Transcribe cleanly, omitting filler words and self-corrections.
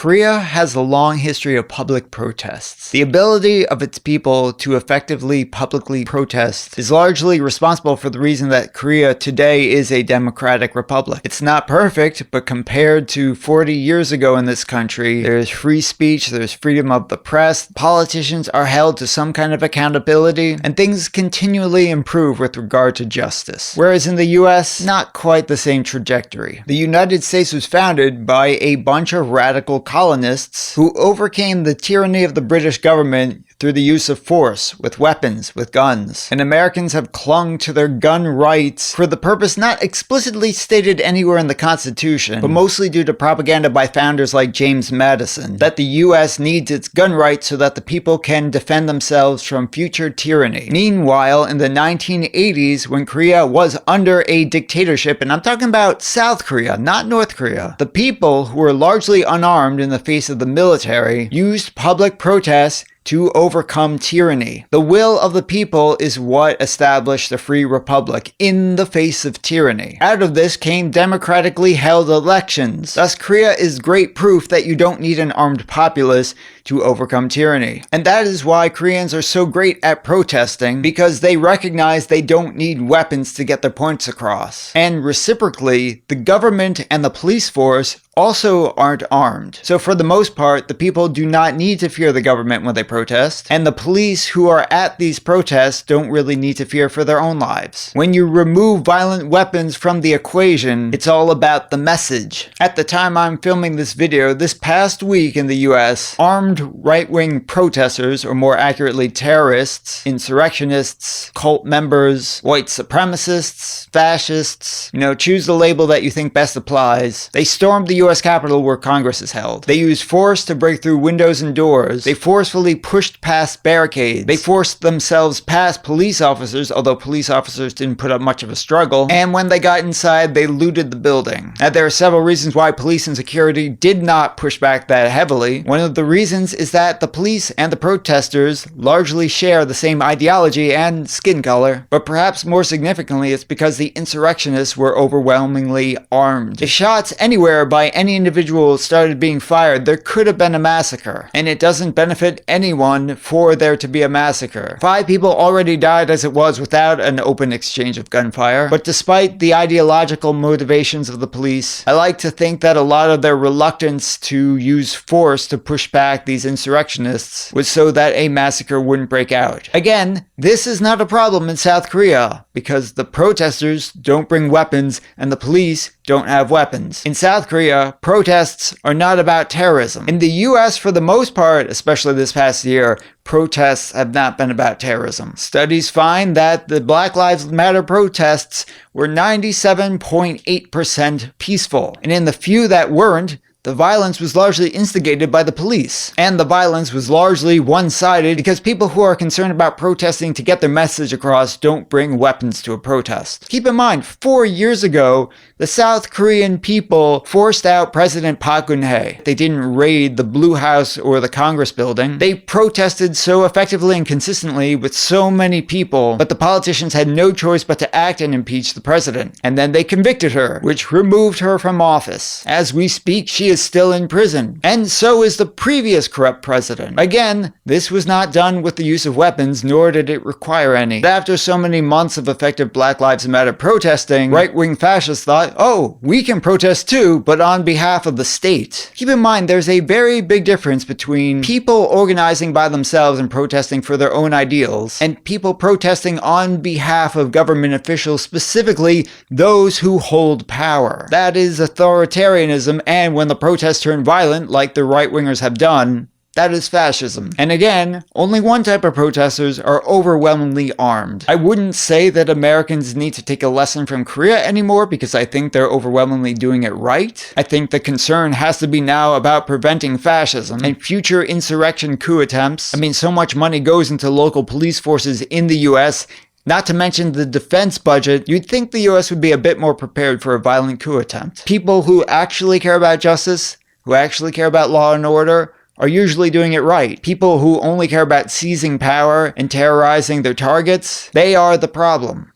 Korea has a long history of public protests. The ability of its people to effectively publicly protest is largely responsible for the reason that Korea today is a democratic republic. It's not perfect, but compared to 40 years ago in this country, there's free speech, there's freedom of the press, politicians are held to some kind of accountability, and things continually improve with regard to justice. Whereas in the US, not quite the same trajectory. The United States was founded by a bunch of radical colonists who overcame the tyranny of the British government through the use of force, with weapons, with guns. And Americans have clung to their gun rights for the purpose not explicitly stated anywhere in the Constitution, but mostly due to propaganda by founders like James Madison, that the US needs its gun rights so that the people can defend themselves from future tyranny. Meanwhile, in the 1980s, when Korea was under a dictatorship, and I'm talking about South Korea, not North Korea, the people, who were largely unarmed in the face of the military, used public protests to overcome tyranny. The will of the people is what established the free republic in the face of tyranny. Out of this came democratically held elections. Thus, Korea is great proof that you don't need an armed populace to overcome tyranny. And that is why Koreans are so great at protesting, because they recognize they don't need weapons to get their points across. And reciprocally, the government and the police force also aren't armed. So for the most part, the people do not need to fear the government when they protest, and the police who are at these protests don't really need to fear for their own lives. When you remove violent weapons from the equation, it's all about the message. At the time I'm filming this video, this past week in the US, armed right-wing protesters, or more accurately terrorists, insurrectionists, cult members, white supremacists, fascists, choose the label that you think best applies, they stormed the US Capitol where Congress is held. They used force to break through windows and doors. They forcefully pushed past barricades. They forced themselves past police officers, although police officers didn't put up much of a struggle. And when they got inside, they looted the building. Now, there are several reasons why police and security did not push back that heavily. One of the reasons is that the police and the protesters largely share the same ideology and skin color. But perhaps more significantly, it's because the insurrectionists were overwhelmingly armed. If shots anywhere by any individual started being fired, there could have been a massacre. And it doesn't benefit anyone for there to be a massacre. 5 people already died as it was without an open exchange of gunfire. But despite the ideological motivations of the police, I like to think that a lot of their reluctance to use force to push back these insurrectionists was so that a massacre wouldn't break out. Again, this is not a problem in South Korea, because the protesters don't bring weapons and the police don't have weapons. In South Korea, protests are not about terrorism. In the US, for the most part, especially this past year, protests have not been about terrorism. Studies find that the Black Lives Matter protests were 97.8% peaceful. And in the few that weren't, the violence was largely instigated by the police. And the violence was largely one-sided because people who are concerned about protesting to get their message across don't bring weapons to a protest. Keep in mind, 4 years ago, the South Korean people forced out President Park Geun-hye. They didn't raid the Blue House or the Congress building. They protested so effectively and consistently with so many people, but the politicians had no choice but to act and impeach the president. And then they convicted her, which removed her from office. As we speak, she is still in prison. And so is the previous corrupt president. Again, this was not done with the use of weapons, nor did it require any. After so many months of effective Black Lives Matter protesting, right-wing fascists thought, oh, we can protest too, but on behalf of the state. Keep in mind, there's a very big difference between people organizing by themselves and protesting for their own ideals, and people protesting on behalf of government officials, specifically those who hold power. That is authoritarianism, and when the protests turn violent, like the right-wingers have done, that is fascism. And again, only one type of protesters are overwhelmingly armed. I wouldn't say that Americans need to take a lesson from Korea anymore because I think they're overwhelmingly doing it right. I think the concern has to be now about preventing fascism and future insurrection coup attempts. I mean, so much money goes into local police forces in the US, not to mention the defense budget. You'd think the US would be a bit more prepared for a violent coup attempt. People who actually care about justice, who actually care about law and order, are usually doing it right. People who only care about seizing power and terrorizing their targets, they are the problem.